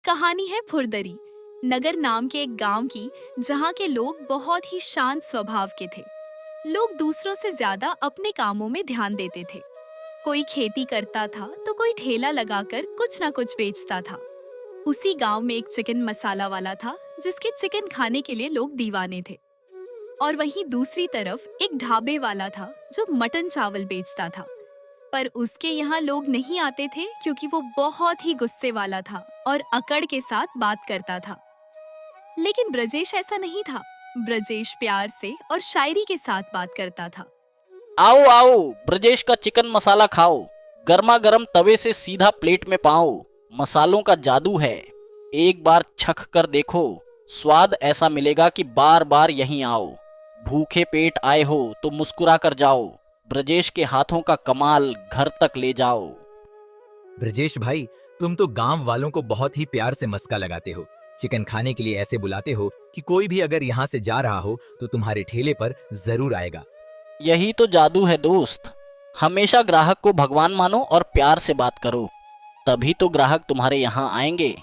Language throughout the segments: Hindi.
कहानी है फुरदरी नगर नाम के एक गांव की, जहां के लोग बहुत ही शांत स्वभाव के थे। लोग दूसरों से ज्यादा अपने कामों में ध्यान देते थे। कोई खेती करता था तो कोई ठेला लगाकर कुछ ना कुछ बेचता था। उसी गांव में एक चिकन मसाला वाला था, जिसके चिकन खाने के लिए लोग दीवाने थे। और वहीं दूसरी तरफ एक ढाबे वाला था जो मटन चावल बेचता था। पर उसके यहाँ लोग नहीं आते थे क्योंकि वो बहुत ही गुस्से वाला था और अकड़ के साथ बात करता था। लेकिन ब्रजेश ऐसा नहीं था। ब्रजेश प्यार से और शायरी के साथ बात करता था। आओ आओ, ब्रजेश का चिकन मसाला खाओ। गर्मा गर्म तवे से सीधा प्लेट में पाओ। मसालों का जादू है, एक बार चख कर देखो। स्वाद ऐसा मिलेगा कि बार बार यहीं आओ। भूखे पेट आए हो तो मुस्कुरा कर जाओ। ब्रजेश के हाथों का कमाल घर तक ले जाओ। ब्रजेश भाई, तुम तो गांव वालों को बहुत ही प्यार से मस्का लगाते हो। चिकन खाने के लिए ऐसे बुलाते हो कि कोई भी अगर यहाँ से जा रहा हो तो तुम्हारे ठेले पर जरूर आएगा। यही तो जादू है दोस्त। हमेशा ग्राहक को भगवान मानो और प्यार से बात करो, तभी तो ग्राहक तुम्हारे यहाँ आएंगे।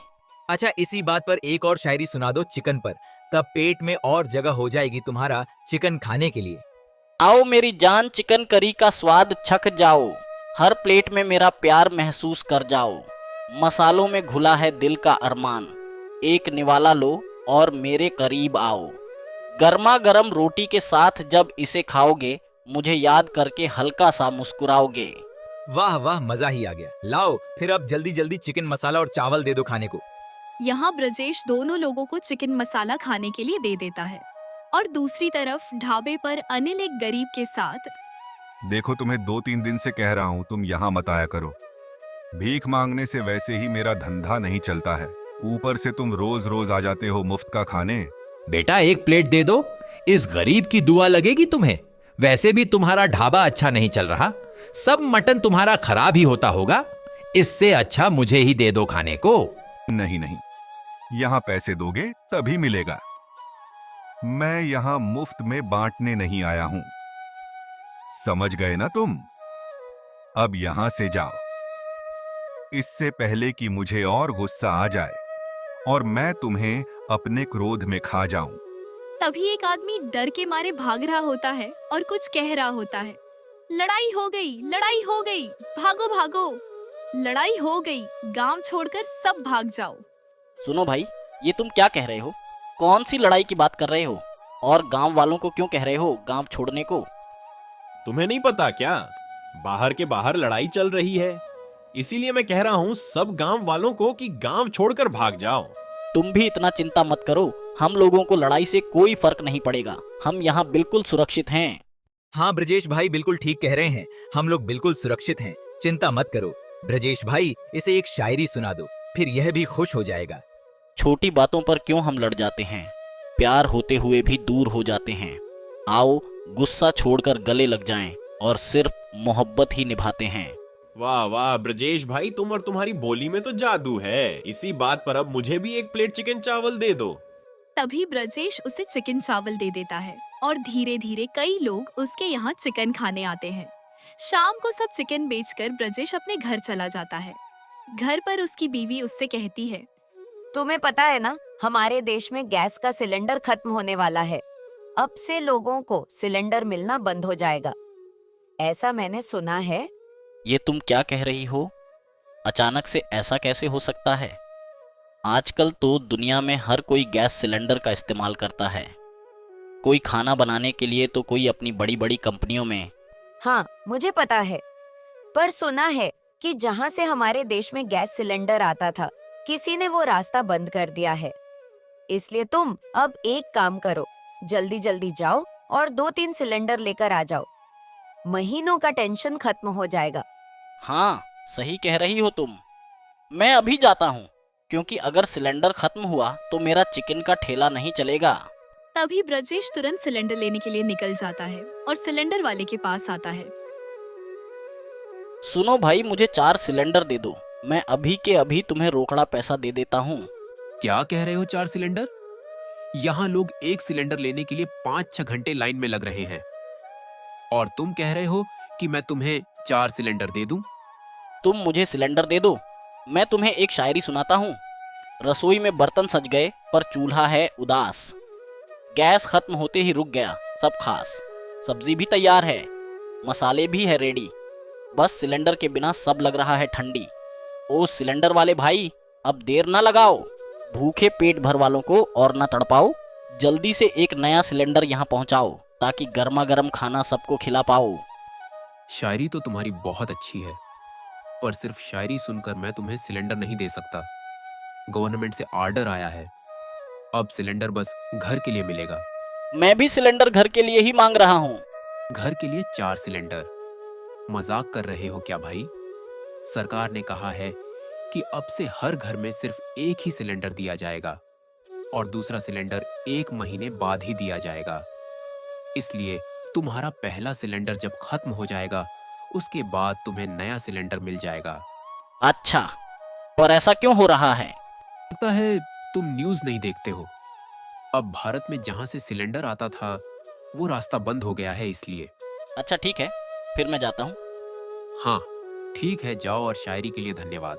अच्छा, इसी बात पर एक और शायरी सुना दो चिकन पर, तब पेट में और जगह हो जाएगी तुम्हारा चिकन खाने के लिए। आओ मेरी जान, चिकन करी का स्वाद चख जाओ। हर प्लेट में मेरा प्यार महसूस कर जाओ। मसालों में घुला है दिल का अरमान। एक निवाला लो और मेरे करीब आओ। गर्मा गर्म रोटी के साथ जब इसे खाओगे, मुझे याद करके हल्का सा मुस्कुराओगे। वाह वाह, मजा ही आ गया। लाओ फिर अब जल्दी जल्दी चिकन मसाला और चावल दे दो खाने को। यहाँ ब्रजेश दोनों लोगों को चिकन मसाला खाने के लिए दे देता है। और दूसरी तरफ ढाबे पर अनिल एक गरीब के साथ। देखो, तुम्हें 2-3 दिन से कह रहा हूँ तुम यहाँ मत आया करो। भीख मांगने से वैसे ही मेरा धंधा नहीं चलता है, ऊपर से तुम रोज रोज आ जाते हो मुफ्त का खाने। बेटा एक प्लेट दे दो, इस गरीब की दुआ लगेगी तुम्हें। वैसे भी तुम्हारा ढाबा अच्छा नहीं चल रहा, सब मटन तुम्हारा खराब ही होता होगा। इससे अच्छा मुझे ही दे दो खाने को। नहीं नहीं, यहाँ पैसे दोगे तभी मिलेगा। मैं यहाँ मुफ्त में बांटने नहीं आया हूँ, समझ गए ना तुम? अब यहाँ से जाओ, इससे पहले कि मुझे और गुस्सा आ जाए और मैं तुम्हें अपने क्रोध में खा जाऊं। तभी एक आदमी डर के मारे भाग रहा होता है और कुछ कह रहा होता है। लड़ाई हो गई, लड़ाई हो गई, भागो भागो। लड़ाई हो गई, गांव छोड़कर सब भाग जाओ। सुनो भाई, ये तुम क्या कह रहे हो? कौन सी लड़ाई की बात कर रहे हो? और गांव वालों को क्यों कह रहे हो गांव छोड़ने को? तुम्हें नहीं पता क्या? बाहर के बाहर लड़ाई चल रही है, इसीलिए मैं कह रहा हूँ सब गांव वालों को कि गांव छोड़कर भाग जाओ। तुम भी इतना चिंता मत करो, हम लोगों को लड़ाई से कोई फर्क नहीं पड़ेगा। हम यहाँ बिल्कुल सुरक्षित हैं। हाँ ब्रजेश भाई बिल्कुल ठीक कह रहे हैं, हम लोग बिल्कुल सुरक्षित हैं, चिंता मत करो। ब्रजेश भाई, इसे एक शायरी सुना दो, फिर यह भी खुश हो जाएगा। छोटी बातों पर क्यों हम लड़ जाते हैं, प्यार होते हुए भी दूर हो जाते हैं। आओ गुस्सा छोड़कर गले लग जाएं और सिर्फ मोहब्बत ही निभाते हैं। वाह वाह ब्रजेश भाई, तुम और तुम्हारी बोली में तो जादू है। इसी बात पर अब मुझे भी एक प्लेट चिकन चावल दे दो। तभी ब्रजेश उसे चिकन चावल दे देता है और धीरे धीरे कई लोग उसके यहाँ चिकन खाने आते हैं। शाम को सब चिकन बेचकर ब्रजेश अपने घर चला जाता है। घर पर उसकी बीवी उससे कहती है, तुम्हें पता है ना, हमारे देश में गैस का सिलेंडर खत्म होने वाला है। अब से लोगों को सिलेंडर मिलना बंद हो जाएगा, ऐसा मैंने सुना है। ये तुम क्या कह रही हो? अचानक से ऐसा कैसे हो सकता है? आजकल तो दुनिया में हर कोई गैस सिलेंडर का इस्तेमाल करता है। कोई खाना बनाने के लिए तो कोई अपनी बड़ी बड़ी कंपनियों में। हाँ मुझे पता है, पर सुना है कि जहाँ से हमारे देश में गैस सिलेंडर आता था, किसी ने वो रास्ता बंद कर दिया है। इसलिए तुम अब एक काम करो, जल्दी जल्दी जाओ और 2-3 सिलेंडर लेकर आ जाओ। महीनों का टेंशन खत्म हो जाएगा। हाँ सही कह रही हो तुम। मैं अभी जाता हूँ, क्योंकि अगर सिलेंडर खत्म हुआ तो मेरा चिकन का ठेला नहीं चलेगा। तभी ब्रजेश तुरंत सिलेंडर लेने के लिए निकल जाता है और सिलेंडर वाले के पास आता है। सुनो भाई, मुझे 4 सिलेंडर दे दो, मैं अभी के अभी तुम्हें रोकड़ा पैसा दे देता हूँ। क्या कह रहे हो 4 सिलेंडर? यहाँ लोग एक सिलेंडर लेने के लिए 5-6 घंटे लाइन में लग रहे हैं, और तुम कह रहे हो कि मैं तुम्हें 4 सिलेंडर दे दूं? तुम मुझे सिलेंडर दे दो, मैं तुम्हें एक शायरी सुनाता हूँ। रसोई में बर्तन सज गए पर चूल्हा है उदास। गैस खत्म होते ही रुक गया सब खास। सब्जी भी तैयार है, मसाले भी है रेडी, बस सिलेंडर के बिना सब लग रहा है ठंडी। ओ सिलेंडर वाले भाई, अब देर ना लगाओ, भूखे पेट भर वालों को और ना तड़पाओ। जल्दी से एक नया सिलेंडर यहाँ पहुँचाओ ताकि गर्मा गर्म खाना सबको खिला पाओ। शायरी तो तुम्हारी बहुत अच्छी है, पर सिर्फ शायरी सुनकर मैं तुम्हें सिलेंडर नहीं दे सकता। गवर्नमेंट से ऑर्डर आया है, अब सिलेंडर बस घर के लिए मिलेगा। मैं भी सिलेंडर घर के लिए ही मांग रहा हूँ। घर के लिए 4 सिलेंडर। मजाक कर रहे हो क्या भाई? सरकार ने कहा है कि अब से हर घर में सिर्फ एक ही सिलेंडर दिया जाएगा और दूसरा सिलेंडर 1 महीने बाद ही दिया जाएगा। इसलिए तुम्हारा पहला सिलेंडर जब खत्म हो जाएगा, उसके बाद तुम्हें नया सिलेंडर मिल जाएगा। अच्छा, पर ऐसा क्यों हो रहा है? लगता है तुम न्यूज़ नहीं देखते हो। अब भारत में जहां से सिलेंडर आता था, वो रास्ता बंद हो गया है इसलिए। अच्छा ठीक है, फिर मैं जाता हूँ। हाँ, ठीक है, जाओ और शायरी के लिए धन्यवाद।